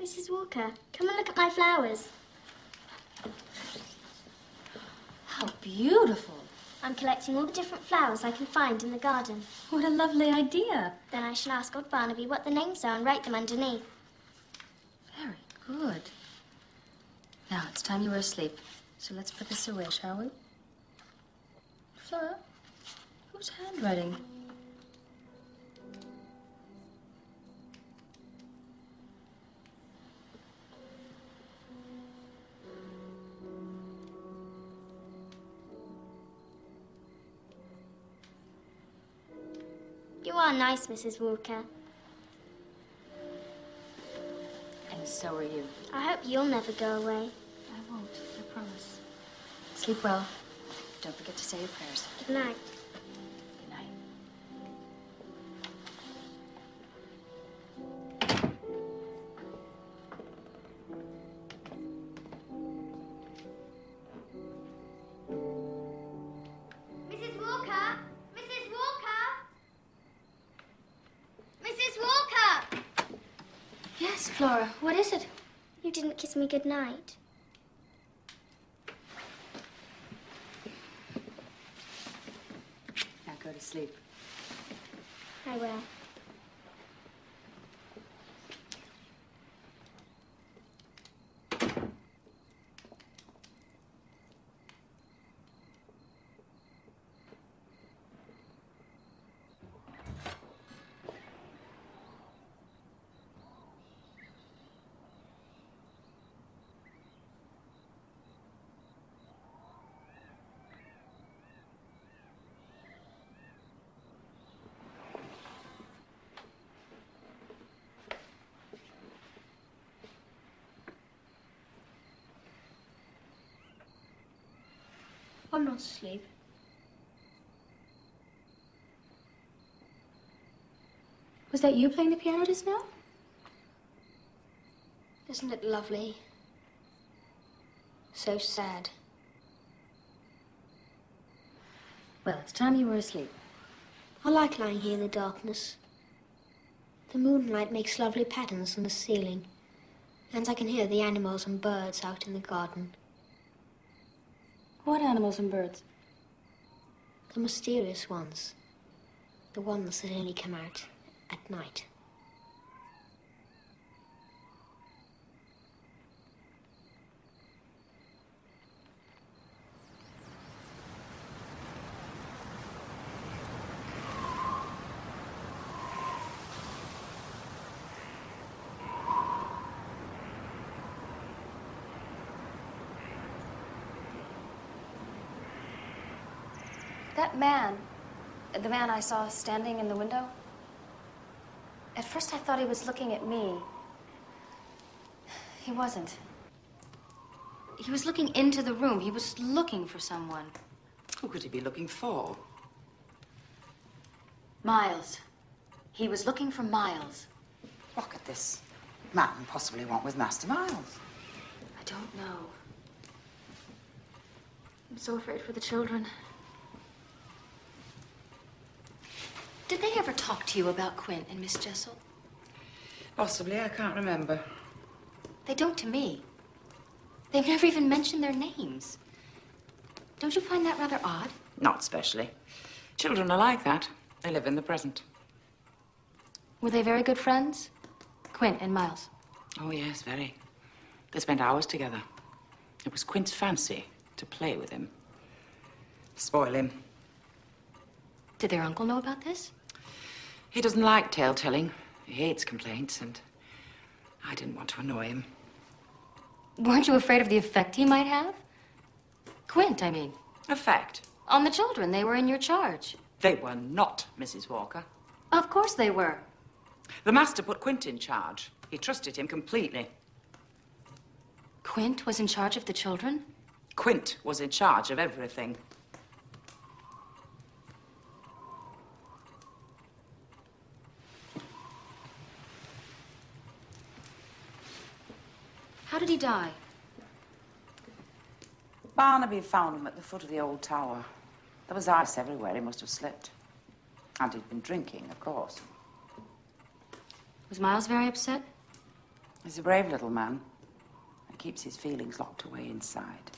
Mrs. Walker, come and look at my flowers. How beautiful. I'm collecting all the different flowers I can find in the garden. What a lovely idea. Then I shall ask old Barnaby what the names are and write them underneath. Very good. Now, it's time you were asleep. So let's put this away, shall we? Flora, whose handwriting? You are nice, Mrs. Walker. And so are you. I hope you'll never go away. I won't, I promise. Sleep well. Don't forget to say your prayers. Good night. Good night. Mrs. Walker! Mrs. Walker! Mrs. Walker! Yes, Flora, what is it? You didn't kiss me good night. Now go to sleep. I will. I'm not asleep. Was that you playing the piano just now? Isn't it lovely? So sad. Well, it's time you were asleep. I like lying here in the darkness. The moonlight makes lovely patterns on the ceiling, and I can hear the animals and birds out in the garden. What animals and birds? The mysterious ones. The ones that only come out at night. That man, the man I saw standing in the window, at first I thought he was looking at me. He wasn't. He was looking into the room. He was looking for someone. Who could he be looking for? Miles. He was looking for Miles. What could this man possibly want with Master Miles? I don't know. I'm so afraid for the children. Did they ever talk to you about Quint and Miss Jessel? Possibly, I can't remember. They don't to me. They've never even mentioned their names. Don't you find that rather odd? Not especially. Children are like that. They live in the present. Were they very good friends? Quint and Miles? Oh, yes, very. They spent hours together. It was Quint's fancy to play with him. Spoil him. Did their uncle know about this? He doesn't like tale-telling. He hates complaints, and I didn't want to annoy him. Weren't you afraid of the effect he might have? Quint, I mean. Effect? On the children. They were in your charge. They were not, Mrs. Walker. Of course they were. The master put Quint in charge. He trusted him completely. Quint was in charge of the children? Quint was in charge of everything. How did he die? Barnaby found him at the foot of the old tower. There was ice everywhere. He must have slipped. And he'd been drinking, of course. Was Miles very upset? He's a brave little man. He keeps his feelings locked away inside.